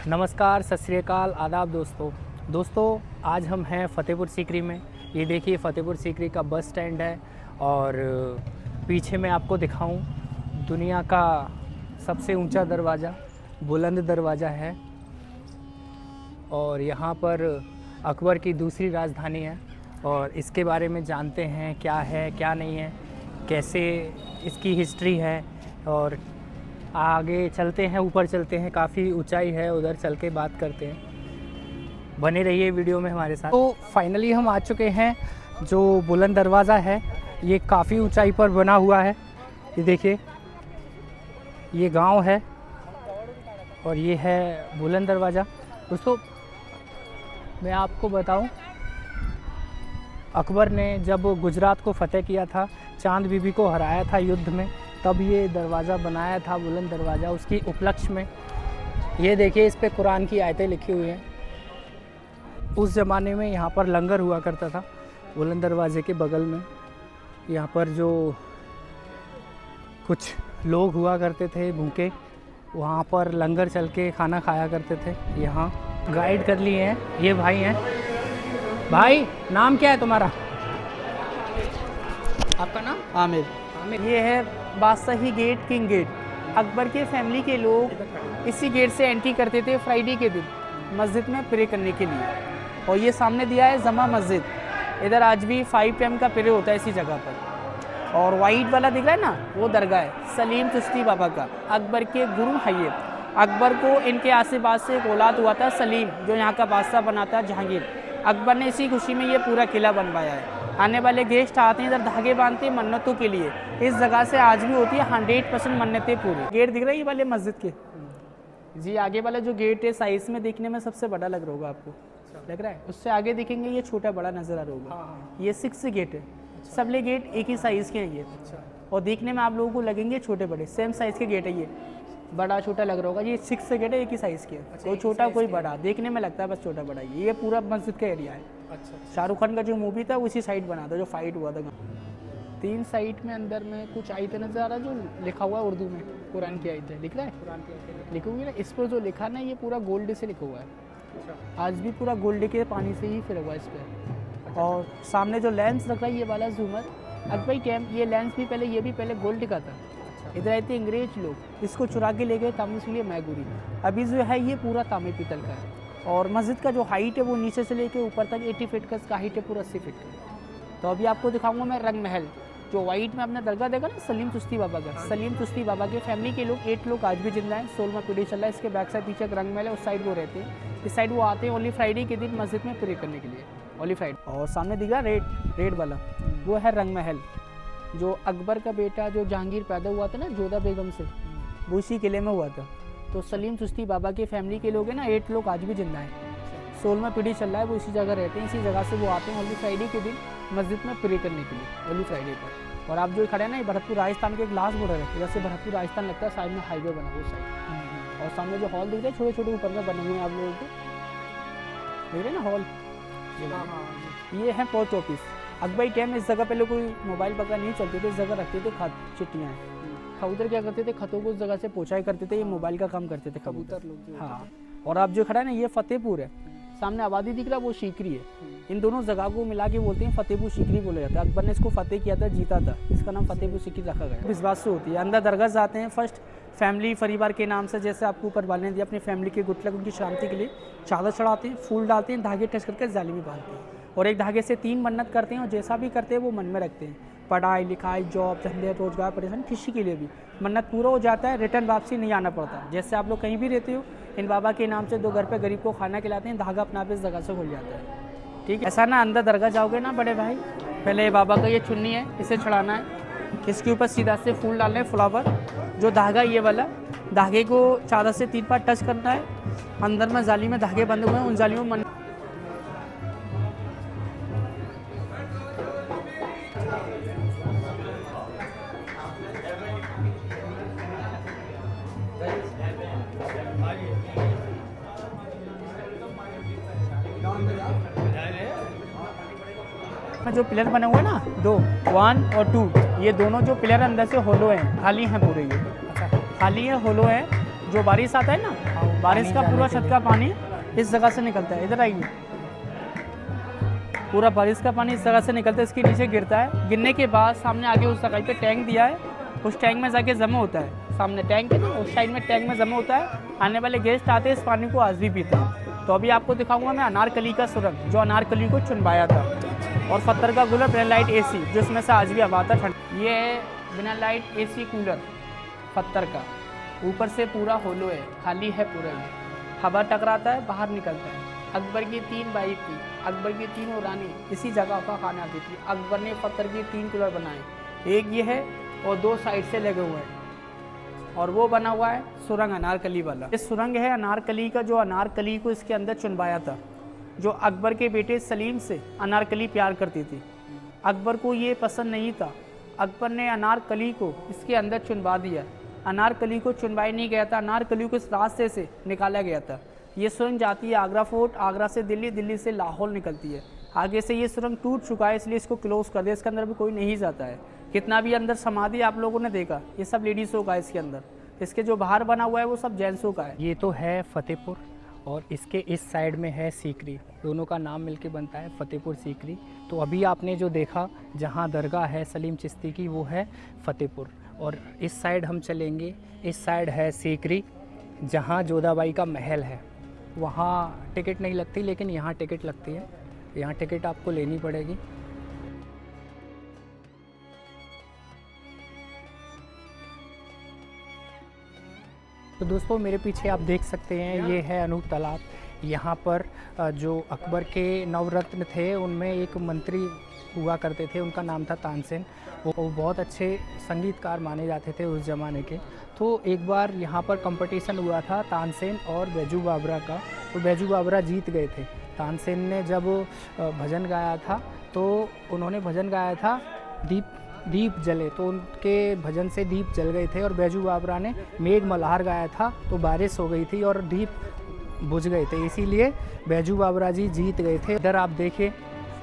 नमस्कार, सत श्री अकाल, आदाब दोस्तों। आज हम हैं फ़तेहपुर सीकरी में। ये देखिए फ़तेहपुर सीकरी का बस स्टैंड है और पीछे मैं आपको दिखाऊं दुनिया का सबसे ऊंचा दरवाज़ा, बुलंद दरवाज़ा है और यहाँ पर अकबर की दूसरी राजधानी है और इसके बारे में जानते हैं क्या है क्या नहीं है, कैसे इसकी हिस्ट्री है और आगे चलते हैं, ऊपर चलते हैं, काफ़ी ऊंचाई है, उधर चल के बात करते हैं। बने रहिए वीडियो में हमारे साथ। तो फाइनली हम आ चुके हैं जो बुलंद दरवाज़ा है। ये काफ़ी ऊंचाई पर बना हुआ है। ये देखिए, ये गांव है और ये है बुलंद दरवाज़ा। दोस्तों मैं आपको बताऊं, अकबर ने जब गुजरात को फतेह किया था, चांद बीबी को हराया था युद्ध में, तब ये दरवाज़ा बनाया था, बुलंद दरवाज़ा, उसकी उपलक्ष्य में। ये देखिए, इस पे कुरान की आयतें लिखी हुई हैं। उस ज़माने में यहाँ पर लंगर हुआ करता था बुलंद दरवाज़े के बगल में। यहाँ पर जो कुछ लोग हुआ करते थे भूखे, वहाँ पर लंगर चल के खाना खाया करते थे। यहाँ गाइड कर लिए हैं, ये भाई हैं। भाई नाम क्या है तुम्हारा? आपका नाम? आमिर। ये है बादशाही गेट, किंग गेट। अकबर के फैमिली के लोग इसी गेट से एंट्री करते थे फ्राइडे के दिन मस्जिद में प्रे करने के लिए। और ये सामने दिया है जमा मस्जिद, इधर आज भी 5 PM का प्रे होता है इसी जगह पर। और वाइट वाला दिख रहा है ना, वो दरगाह है सलीम चिश्ती बाबा का, अकबर के गुरु है ये। अकबर को इनके आशीर्वाद से एक औलाद हुआ था सलीम, जो यहाँ का बादशाह बना था जहांगीर। अकबर ने इसी खुशी में ये पूरा किला बनवाया है। आने वाले गेस्ट आते हैं, इधर धागे बांधते हैं मन्नतों के लिए। इस जगह से आज भी होती है 100% मन्नतें पूरी। गेट दिख रहा है ये वाले मस्जिद के जी, आगे वाला जो गेट है साइज में देखने में सबसे बड़ा लग रहा होगा आपको, लग रहा है? उससे आगे दिखेंगे ये छोटा बड़ा नजर आ रहा होगा। ये 6 गेट है, सबले गेट एक ही साइज़ के हैं ये। और देखने में आप लोगों को लगेंगे छोटे बड़े, सेम साइज़ के गेट है ये। बड़ा छोटा लग रहा होगा, ये 6 से गेट है, एक ही साइज़ के। कोई छोटा कोई बड़ा, देखने में लगता है बस छोटा बड़ा। ये पूरा मस्जिद का एरिया है। शाहरुख खान का जो मूवी था उसी साइड बना था, जो फाइट हुआ था। 3 साइड में अंदर में कुछ आयतें नजर आ रहा है, जो लिखा हुआ है उर्दू में, कुरान की आयतें लिख रहा है। कुरान की आयतें लिखी हुई है ना, इस पर जो लिखा ना, ये पूरा गोल्ड से लिखा हुआ है। आज भी पूरा गोल्ड के पानी से ही फिर हुआ है इस पर। और सामने जो लेंस रख रहा है ये वाला झूमर, अकबर टाइम ये लेंस भी पहले, ये भी पहले गोल्ड का था। इधर आए थे अंग्रेज लोग, इसको चुरा के ले गए तांबे के लिए मैगुरी। अभी जो है ये पूरा तांबे पीतल का है। और मस्जिद का जो हाइट है वो नीचे से लेके ऊपर तक 80 फीट का इसका हाइट है, पूरा 80 फीट का। तो अभी आपको दिखाऊंगा मैं रंग महल, जो वाइट में आपने दरगाह देखा ना सलीम चिश्ती बाबा का। सलीम चिश्ती बाबा के फैमिली के लोग 8 लोग आज भी जिंदा हैं, 16वां पीढ़ी चल रहा है। इसके बैक साइड पीछे एक रंग महल है, उस साइड वो रहते हैं। इस साइड वो आते हैं ओनली फ्राइडे के दिन मस्जिद में प्रे करने के लिए, ओनली फ्राइडे। और सामने दिख रहा रेड वाला, वो है रंग महल, जो अकबर का बेटा जो जहांगीर पैदा हुआ था ना जोधा बेगम से, वो इसी किले में हुआ था। तो सलीम चिश्ती बाबा के फैमिली के लोग हैं ना, 8 लोग आज भी जिंदा हैं। 16वां पीढ़ी चल रहा है, वो इसी जगह रहते हैं। इसी जगह से वो आते हैं ओनली फ्राइडे के दिन मस्जिद में प्रे करने के लिए, ओनली फ्राइडे पर। और आप जो खड़े हैं ना, ये भरतपुर राजस्थान के ग्लास बॉर्डर है, इधर से भरतपुर राजस्थान लगता है, साइड में हाईवे बना हुआ साइड। और सामने जो हॉल दिख रहे हैं छोटे छोटे ऊपर में बने हुए हैं, आप लोगों को देख रहे हैं ना हॉल, ये है पोस्ट ऑफिस। अकबर टाइम इस जगह पहले कोई मोबाइल वगैरह नहीं चलते थे, इस जगह रखते थे खत चिट्ठियाँ। कबूतर क्या करते थे, खतों को उस जगह से पहुँचाया करते थे, ये मोबाइल का काम करते थे कबूतर लोग। हाँ, और आप जो खड़ा है ना, ये फतेहपुर है। सामने आबादी दिख रहा है, वो सीकरी है। इन दोनों जगह को मिला के बोलते हैं फतेहपुर सीकरी बोला जाता है। अकबर ने इसको फतेह किया था, जीता था, इसका नाम फतेहपुर सीकरी रखा गया। इस बात से होती है, अंदर दरगाह जाते हैं फर्स्ट फैमिली परिवार के नाम से, जैसे आपको ऊपर वाले ने दिया अपनी फैमिली के गुटलक, उनकी शांति के लिए चादर चढ़ाते हैं, फूल डालते हैं, धागे टच करके जाली में बांधते हैं। और एक धागे से 3 मन्नत करते हैं, और जैसा भी करते हैं वो मन में रखते हैं। पढ़ाई लिखाई, जॉब, धंधे, रोजगार, परेशानी, किसी के लिए भी मन्नत पूरा हो जाता है, रिटर्न वापसी नहीं आना पड़ता। जैसे आप लोग कहीं भी रहते हो, इन बाबा के नाम से 2 घर पे गरीब को खाना खिलाते हैं, धागा अपना पे इस जगह से खुल जाता है। ठीक है, ऐसा ना अंदर दरगाह जाओगे ना बड़े भाई, पहले बाबा का ये चुन्नी है, इसे चढ़ाना है, इसके ऊपर सीधा से फूल डालने हैं, फ्लावर। जो धागा ये वाला, धागे को चादर से 3 बार टच करना है। अंदर में जाली में धागे बंधे हुए हैं, उन जालियों में जो पिलर बने हुए हैं ना, 2, 1 और 2, ये दोनों जो पिलर अंदर से होलो हैं, खाली हैं पूरे, ये अच्छा खाली है, होलो है। जो बारिश आता है ना, बारिश का पानी पूरा जाने के छत का पानी इस जगह से निकलता है। इधर आइए, पूरा बारिश का पानी इस जगह से निकलता है, इसके नीचे गिरता है। गिरने के बाद सामने आगे उस जगह पे टैंक दिया है, उस टैंक में जाके जमा होता है। सामने टैंक है ना, उस साइड में टैंक में जमा होता है। आने वाले गेस्ट आते हैं, इस पानी को आज भी पीते हैं। तो अभी आपको दिखाऊंगा मैं अनारकली का सुरंग, जो अनारकली को चुनवाया था। और पत्थर का कूलर बिना लाइट AC, जिसमें से आज भी हवा आता ठंड। ये है बिना लाइट AC कूलर पत्थर का, ऊपर से पूरा होलो है, खाली है पूरा। ये हवा टकराता है, बाहर निकलता है। अकबर की 3 वाइफ थी, अकबर की 3 रानी इसी जगह का खाना आती थी। अकबर ने पत्थर के 3 कूलर बनाए, एक ये है और 2 साइड से लगे हुए हैं। और वो बना हुआ है सुरंग अनारकली वाला। ये सुरंग है अनारकली का, जो अनारकली को इसके अंदर चुनवाया था। जो अकबर के बेटे सलीम से अनारकली प्यार करती थी, अकबर को ये पसंद नहीं था। अकबर ने अनारकली को इसके अंदर चुनवा दिया। अनारकली को चुनवाया नहीं गया था, अनारकली को इस रास्ते से निकाला गया था। ये सुरंग जाती है आगरा फोर्ट, आगरा से दिल्ली, दिल्ली से लाहौर निकलती है। आगे से ये सुरंग टूट चुका है, इसलिए इसको क्लोज कर दिया। इसके अंदर भी कोई नहीं जाता है। कितना भी अंदर समाधि आप लोगों ने देखा, ये सब लेडीज़ों का है इसके अंदर। इसके जो बाहर बना हुआ है वो सब जेंट्सों का है। ये तो है फतेहपुर और इसके इस साइड में है सीकरी, दोनों का नाम मिलके बनता है फतेहपुर सीकरी। तो अभी आपने जो देखा जहाँ दरगाह है सलीम चिश्ती की, वो है फतेहपुर। और इस साइड हम चलेंगे, इस साइड है सीकरी, जहाँ जोधाबाई का महल है। वहाँ टिकट नहीं लगती, लेकिन यहाँ टिकट लगती है। यहाँ टिकट आपको लेनी पड़ेगी। तो दोस्तों मेरे पीछे आप देख सकते हैं, ये है अनूप तालाब। यहाँ पर जो अकबर के नवरत्न थे उनमें एक मंत्री हुआ करते थे, उनका नाम था तानसेन। वो बहुत अच्छे संगीतकार माने जाते थे उस ज़माने के। तो एक बार यहाँ पर कंपटीशन हुआ था तानसेन और बैजू बावरा का, तो बैजू बावरा जीत गए थे। तानसेन ने जब भजन गाया था, तो उन्होंने भजन गाया था दीप जले, तो उनके भजन से दीप जल गए थे। और बैजू बावरा ने मेघ मल्हार गाया था, तो बारिश हो गई थी और दीप बुझ गए थे, इसीलिए बैजू बावरा जी जीत गए थे। इधर आप देखिए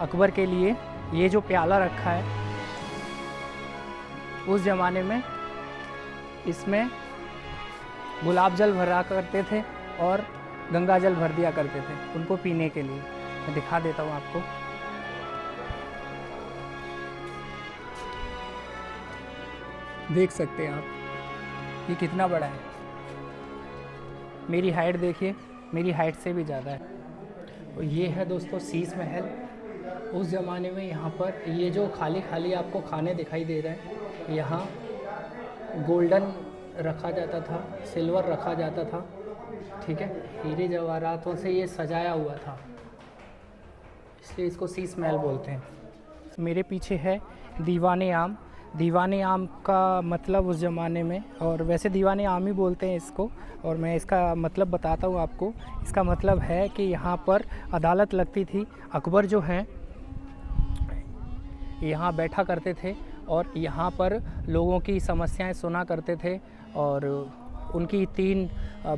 अकबर के लिए ये जो प्याला रखा है, उस ज़माने में इसमें गुलाब जल भरा करते थे और गंगा जल भर दिया करते थे उनको पीने के लिए। मैं दिखा देता हूँ आपको। देख सकते हैं आप ये कितना बड़ा है। मेरी हाइट देखिए, मेरी हाइट से भी ज़्यादा है। और ये है दोस्तों शीश महल। उस ज़माने में यहाँ पर ये जो खाली खाली आपको खाने दिखाई दे रहे हैं, यहाँ गोल्डन रखा जाता था, सिल्वर रखा जाता था, ठीक है। हीरे जवाहरातों से ये सजाया हुआ था, इसलिए इसको शीश महल बोलते हैं। मेरे पीछे है दीवाने आम। दीवाने आम का मतलब उस ज़माने में, और वैसे दीवाने आम ही बोलते हैं इसको, और मैं इसका मतलब बताता हूँ आपको। इसका मतलब है कि यहाँ पर अदालत लगती थी। अकबर जो हैं यहाँ बैठा करते थे और यहाँ पर लोगों की समस्याएं सुना करते थे। और उनकी 3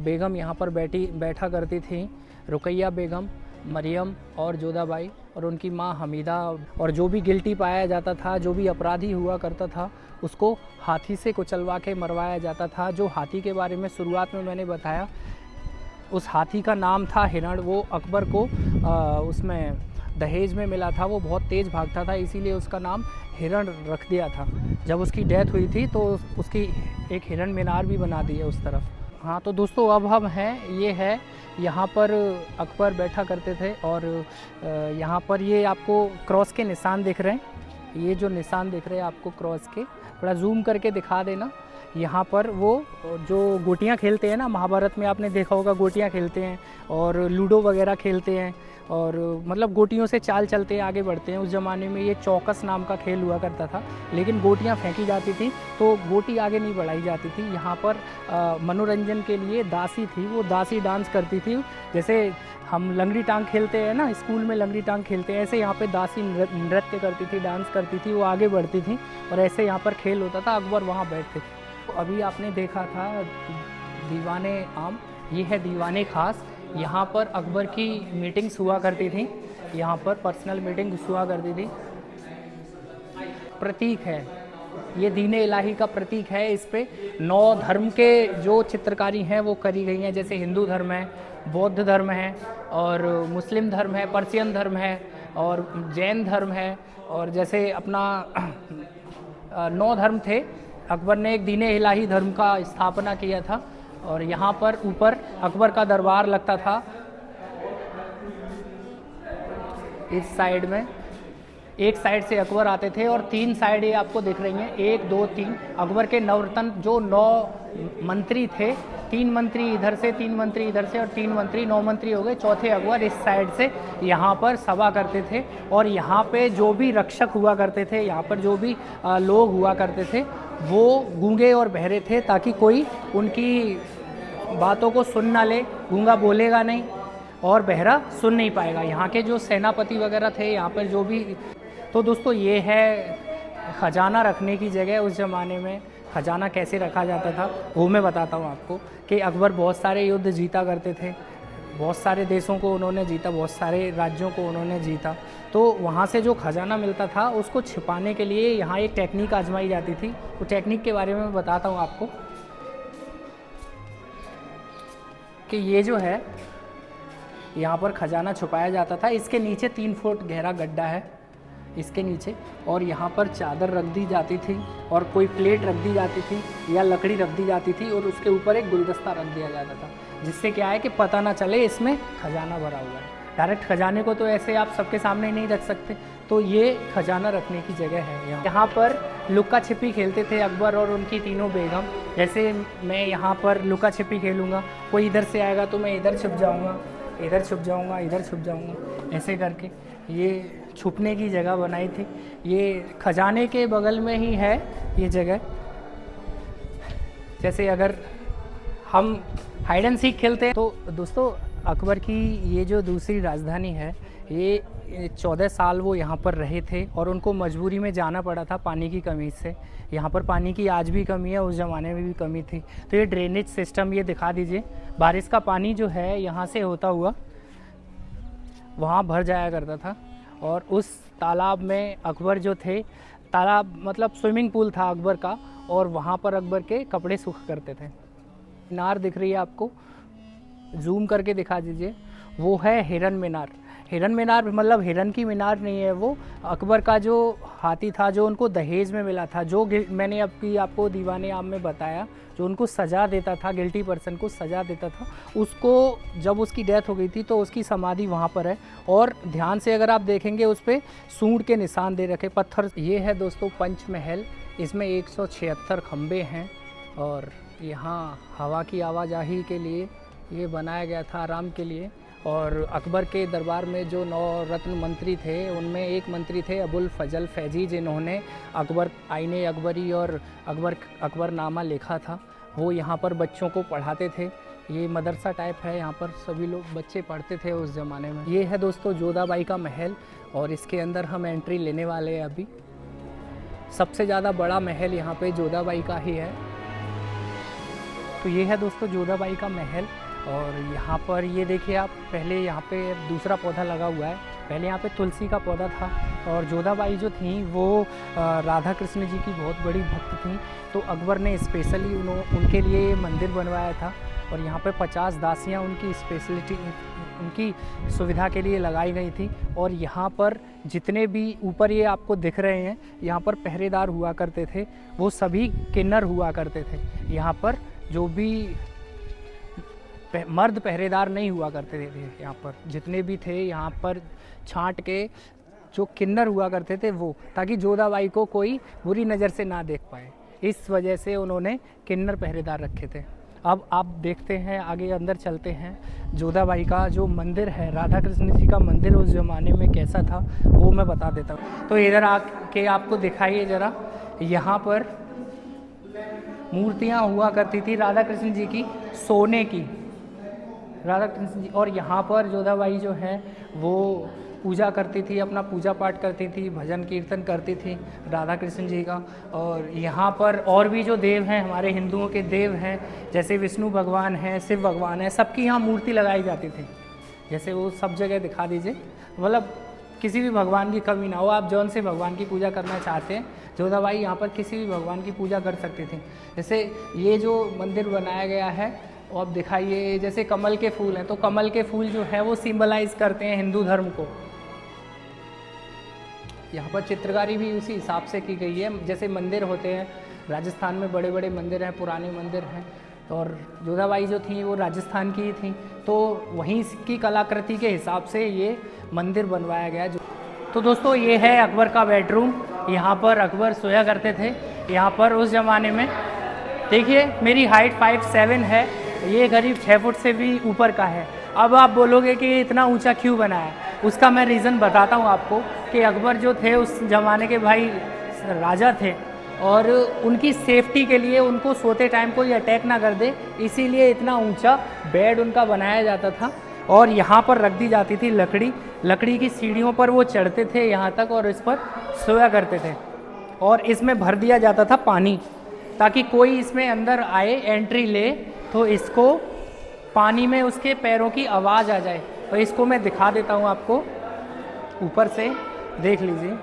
बेगम यहाँ पर बैठा करती थी, रुकैया बेगम, मरियम और जोधाबाई, और उनकी माँ हमीदा। और जो भी गिल्टी पाया जाता था, जो भी अपराधी हुआ करता था, उसको हाथी से कुचलवा के मरवाया जाता था। जो हाथी के बारे में शुरुआत में मैंने बताया, उस हाथी का नाम था हिरण। वो अकबर को उसमें दहेज में मिला था। वो बहुत तेज़ भागता था, इसीलिए उसका नाम हिरण रख दिया था। जब उसकी डेथ हुई थी तो उसकी एक हिरण मीनार भी बना दी है उस तरफ। हाँ तो दोस्तों अब हम हैं, ये है यहाँ पर अकबर बैठा करते थे। और यहाँ पर ये आपको क्रॉस के निशान दिख रहे हैं। ये जो निशान दिख रहे हैं आपको क्रॉस के, थोड़ा जूम करके दिखा देना। यहाँ पर वो जो गोटियाँ खेलते हैं ना, महाभारत में आपने देखा होगा गोटियाँ खेलते हैं और लूडो वगैरह खेलते हैं, और मतलब गोटियों से चाल चलते हैं, आगे बढ़ते हैं। उस ज़माने में ये चौकस नाम का खेल हुआ करता था, लेकिन गोटियाँ फेंकी जाती थी तो गोटी आगे नहीं बढ़ाई जाती थी। यहाँ पर मनोरंजन के लिए दासी थी, वो दासी डांस करती थी। जैसे हम लंगड़ी टांग खेलते हैं ना, स्कूल में लंगड़ी टांग खेलते हैं, ऐसे यहाँ पे दासी नृत्य करती थी, डांस करती थी, वो आगे बढ़ती थी और ऐसे यहाँ पर खेल होता था। अकबर वहाँ बैठते थे। तो अभी आपने देखा था दीवाने आम, ये है दीवाने खास। यहाँ पर अकबर की मीटिंग्स हुआ करती थी, यहाँ पर पर्सनल मीटिंग्स हुआ करती थी। प्रतीक है, ये दीन इलाही का प्रतीक है। इस पे 9 धर्म के जो चित्रकारी हैं वो करी गई हैं, जैसे हिंदू धर्म है, बौद्ध धर्म है और मुस्लिम धर्म है, पर्शियन धर्म है और जैन धर्म है। और जैसे अपना 9 धर्म थे, अकबर ने एक दीन इलाही धर्म का स्थापना किया था। और यहाँ पर ऊपर अकबर का दरबार लगता था। इस साइड में एक साइड से अकबर आते थे और 3 साइड ये आपको दिख रही हैं, 1 2 3। अकबर के नवरत्न जो 9 मंत्री थे, 3 मंत्री इधर से, 3 मंत्री इधर से और 3 मंत्री, 9 मंत्री हो गए। चौथे अकबर इस साइड से यहाँ पर सभा करते थे और यहाँ पे जो भी रक्षक हुआ करते थे, यहाँ पर जो भी लोग हुआ करते थे वो गूंगे और बहरे थे, ताकि कोई उनकी बातों को सुन ना ले। गूंगा बोलेगा नहीं और बहरा सुन नहीं पाएगा। यहाँ के जो सेनापति वगैरह थे, यहाँ पर जो भी। तो दोस्तों ये है ख़जाना रखने की जगह। उस ज़माने में ख़जाना कैसे रखा जाता था वो मैं बताता हूँ आपको, कि अकबर बहुत सारे युद्ध जीता करते थे, बहुत सारे देशों को उन्होंने जीता, बहुत सारे राज्यों को उन्होंने जीता। तो वहाँ से जो ख़जाना मिलता था उसको छिपाने के लिए यहाँ एक टेक्निक आजमाई जाती थी। वो टेक्निक के बारे में मैं बताता हूँ आपको, कि ये जो है यहाँ पर ख़जाना छुपाया जाता था। इसके नीचे 3 फुट गहरा गड्ढा है इसके नीचे, और यहाँ पर चादर रख दी जाती थी और कोई प्लेट रख दी जाती थी या लकड़ी रख दी जाती थी और उसके ऊपर एक गुलदस्ता रख दिया जाता था, जिससे क्या है कि पता ना चले इसमें ख़जाना भरा हुआ है। डायरेक्ट ख़जाने को तो ऐसे आप सबके सामने नहीं रख सकते, तो ये ख़जाना रखने की जगह है। यहाँ पर लुका छिपी खेलते थे अकबर और उनकी तीनों बेगम। जैसे मैं यहाँ पर लुका छिपी खेलूँगा, कोई इधर से आएगा तो मैं इधर छुप जाऊँगा, इधर छुप जाऊँगा, इधर छुप जाऊँगा, ऐसे करके ये छुपने की जगह बनाई थी। ये ख़जाने के बगल में ही है ये जगह। जैसे अगर हम हाइड एंड सीक खेलते हैं, तो दोस्तों अकबर की ये जो दूसरी राजधानी है, ये 14 साल वो यहाँ पर रहे थे और उनको मजबूरी में जाना पड़ा था पानी की कमी से। यहाँ पर पानी की आज भी कमी है, उस ज़माने में भी कमी थी। तो ये ड्रेनेज सिस्टम ये दिखा दीजिए। बारिश का पानी जो है यहाँ से होता हुआ वहाँ भर जाया करता था और उस तालाब में अकबर जो थे, तालाब मतलब स्विमिंग पूल था अकबर का, और वहाँ पर अकबर के कपड़े सूखा करते थे। मीनार दिख रही है आपको, जूम करके दिखा दीजिए, वो है हिरन मीनार। हिरन मीनार मतलब हिरन की मीनार नहीं है, वो अकबर का जो हाथी था जो उनको दहेज में मिला था, जो मैंने आपको दीवाने आम में बताया, जो उनको सज़ा देता था, गिल्टी पर्सन को सज़ा देता था, उसको जब उसकी डेथ हो गई थी तो उसकी समाधि वहाँ पर है। और ध्यान से अगर आप देखेंगे उस पर सूंड के निशान दे रखे, पत्थर। ये है दोस्तों पंचमहल, इसमें 176 खम्भे हैं और यहाँ हवा की आवाजाही के लिए ये बनाया गया था, आराम के लिए। और अकबर के दरबार में जो 9 रत्न मंत्री थे, उनमें एक मंत्री थे अबुल फजल फैजी, जिन्होंने अकबर आईने अकबरी और अकबरनामा लिखा था। वो यहाँ पर बच्चों को पढ़ाते थे। ये मदरसा टाइप है, यहाँ पर सभी लोग बच्चे पढ़ते थे उस ज़माने में। ये है दोस्तों जोधाबाई का महल और इसके अंदर हम एंट्री लेने वाले हैं अभी। सबसे ज़्यादा बड़ा महल यहाँ पे जोधाबाई का ही है। तो ये है दोस्तों जोधाबाई का महल। और यहाँ पर ये देखिए आप, पहले यहाँ पे दूसरा पौधा लगा हुआ है, पहले यहाँ पे तुलसी का पौधा था। और जोधाबाई जो थी वो राधा कृष्ण जी की बहुत बड़ी भक्त थी, तो अकबर ने स्पेशली उनके लिए ये मंदिर बनवाया था। और यहाँ पे 50 दासियाँ उनकी स्पेशलिटी, उनकी सुविधा के लिए लगाई गई थी। और यहाँ पर जितने भी ऊपर ये आपको दिख रहे हैं, यहाँ पर पहरेदार हुआ करते थे, वो सभी किन्नर हुआ करते थे। यहाँ पर जो भी मर्द पहरेदार नहीं हुआ करते थे, यहाँ पर जितने भी थे, यहाँ पर छांट के जो किन्नर हुआ करते थे वो, ताकि जोधाबाई को कोई बुरी नज़र से ना देख पाए, इस वजह से उन्होंने किन्नर पहरेदार रखे थे। अब आप देखते हैं, आगे अंदर चलते हैं। जोधाबाई का जो मंदिर है, राधा कृष्ण जी का मंदिर उस ज़माने में कैसा था वो मैं बता देता हूँ। तो इधर आके आपको दिखाइए ज़रा, यहाँ पर मूर्तियाँ हुआ करती थी राधा कृष्ण जी की, सोने की, राधा कृष्ण जी। और यहाँ पर जोधाबाई जो है वो पूजा करती थी, अपना पूजा पाठ करती थी, भजन कीर्तन करती थी राधा कृष्ण जी का। और यहाँ पर और भी जो देव हैं, हमारे हिंदुओं के देव हैं, जैसे विष्णु भगवान हैं, शिव भगवान हैं, सबकी यहाँ मूर्ति लगाई जाती थी। जैसे वो सब जगह दिखा दीजिए, मतलब किसी भी भगवान की कमी ना हो, आप जौन से भगवान की पूजा करना चाहते हैं जोधा बाई यहाँ पर किसी भी भगवान की पूजा कर सकती थी। जैसे ये जो मंदिर बनाया गया है वो आप दिखाइए, जैसे कमल के फूल हैं तो कमल के फूल जो है वो सिंबलाइज करते हैं हिंदू धर्म को। यहाँ पर चित्रकारी भी उसी हिसाब से की गई है। जैसे मंदिर होते हैं राजस्थान में, बड़े बड़े मंदिर हैं, पुराने मंदिर हैं, और जोधा बाई जो थी वो राजस्थान की ही थी, तो वहीं की कलाकृति के हिसाब से ये मंदिर बनवाया गया। तो दोस्तों ये है अकबर का बेडरूम, यहाँ पर अकबर सोया करते थे। यहाँ पर उस ज़माने में देखिए मेरी हाइट 5'7" है, ये करीब 6 फुट से भी ऊपर का है। अब आप बोलोगे कि इतना ऊंचा क्यों बना है, उसका मैं रीज़न बताता हूँ आपको कि अकबर जो थे उस ज़माने के भाई राजा थे, और उनकी सेफ्टी के लिए उनको सोते टाइम कोई अटैक ना कर दे, इसीलिए इतना ऊंचा बेड उनका बनाया जाता था। और यहाँ पर रख दी जाती थी लकड़ी, लकड़ी की सीढ़ियों पर वो चढ़ते थे यहाँ तक और इस पर सोया करते थे। और इसमें भर दिया जाता था पानी, ताकि कोई इसमें अंदर आए, एंट्री ले तो इसको पानी में उसके पैरों की आवाज़ आ जाए। और इसको मैं दिखा देता हूँ आपको, ऊपर से देख लीजिए।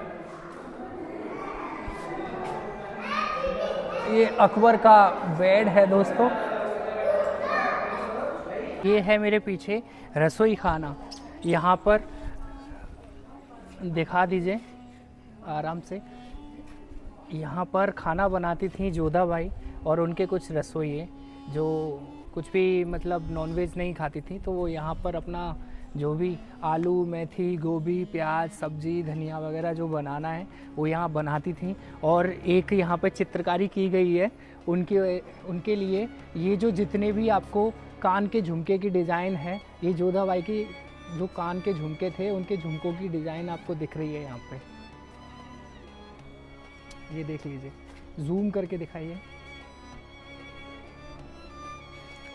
ये अकबर का बेड है दोस्तों। ये है मेरे पीछे रसोई खाना, यहाँ पर दिखा दीजिए आराम से। यहाँ पर खाना बनाती थी जोधा बाई और उनके कुछ रसोइये जो कुछ भी मतलब नॉनवेज नहीं खाती थी, तो वो यहाँ पर अपना जो भी आलू, मेथी, गोभी, प्याज, सब्जी, धनिया वगैरह जो बनाना है वो यहाँ बनाती थी। और एक यहाँ पे चित्रकारी की गई है उनके लिए। ये जो जितने भी आपको कान के झुमके की डिज़ाइन है, ये जोधा बाई की जो कान के झुमके थे उनके झुमकों की डिज़ाइन आपको दिख रही है यहाँ पे। ये देख लीजिए, जूम करके दिखाइए।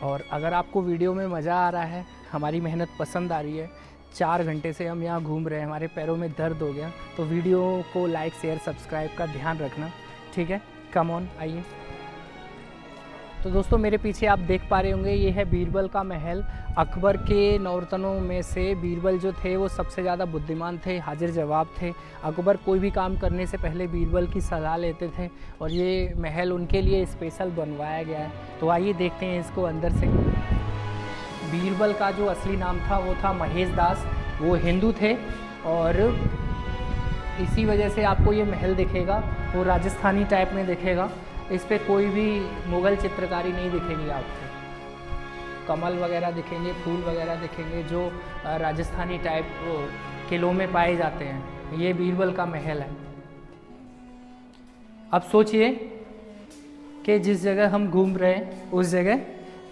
और अगर आपको वीडियो में मज़ा आ रहा है, हमारी मेहनत पसंद आ रही है, 4 घंटे से हम यहाँ घूम रहे हैं, हमारे पैरों में दर्द हो गया, तो वीडियो को लाइक, शेयर, सब्सक्राइब का ध्यान रखना, ठीक है। कम ऑन, आइए। तो दोस्तों मेरे पीछे आप देख पा रहे होंगे, ये है बीरबल का महल। अकबर के नौरतनों में से बीरबल जो थे वो सबसे ज़्यादा बुद्धिमान थे, हाजिर जवाब थे। अकबर कोई भी काम करने से पहले बीरबल की सलाह लेते थे, और ये महल उनके लिए स्पेशल बनवाया गया है। तो आइए देखते हैं इसको अंदर से। बीरबल का जो असली नाम था वो था महेश दास, वो हिंदू थे, और इसी वजह से आपको ये महल दिखेगा वो राजस्थानी टाइप में दिखेगा। इस पे कोई भी मुग़ल चित्रकारी नहीं दिखेगी आपको, कमल वगैरह दिखेंगे, फूल वगैरह दिखेंगे जो राजस्थानी टाइप किलों में पाए जाते हैं। ये बीरबल का महल है। अब सोचिए कि जिस जगह हम घूम रहे हैं उस जगह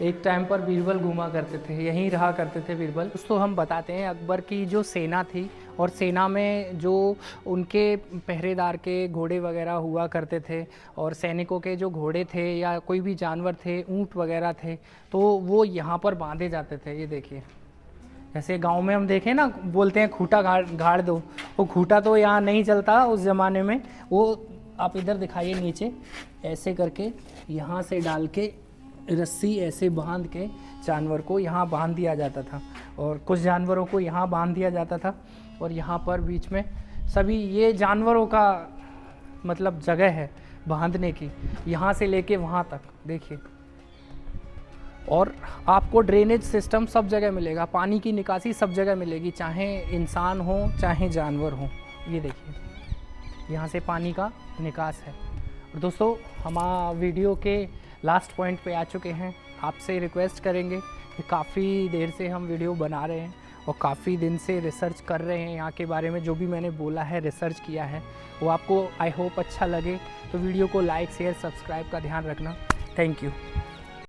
एक टाइम पर बीरबल घूमा करते थे, यहीं रहा करते थे बीरबल। दोस्तों हम बताते हैं अकबर की जो सेना थी, और सेना में जो उनके पहरेदार के घोड़े वगैरह हुआ करते थे, और सैनिकों के जो घोड़े थे या कोई भी जानवर थे, ऊँट वगैरह थे, तो वो यहाँ पर बांधे जाते थे। ये देखिए, जैसे गांव में हम देखें ना, बोलते हैं खूंटा गाड़ दो, वो खूंटा तो यहाँ नहीं चलता उस ज़माने में। वो आप इधर दिखाइए, नीचे ऐसे करके यहाँ से डाल के रस्सी ऐसे बांध के जानवर को यहाँ बांध दिया जाता था, और कुछ जानवरों को यहाँ बांध दिया जाता था, और यहाँ पर बीच में सभी ये जानवरों का मतलब जगह है बांधने की, यहाँ से लेके वहाँ तक देखिए। और आपको ड्रेनेज सिस्टम सब जगह मिलेगा, पानी की निकासी सब जगह मिलेगी, चाहे इंसान हो चाहे जानवर हो। ये देखिए यहाँ से पानी का निकास है। और दोस्तों हम वीडियो के लास्ट पॉइंट पे आ चुके हैं। आपसे रिक्वेस्ट करेंगे कि काफ़ी देर से हम वीडियो बना रहे हैं और काफ़ी दिन से रिसर्च कर रहे हैं यहाँ के बारे में, जो भी मैंने बोला है, रिसर्च किया है, वो आपको आई होप अच्छा लगे। तो वीडियो को लाइक, शेयर, सब्सक्राइब का ध्यान रखना। Thank you.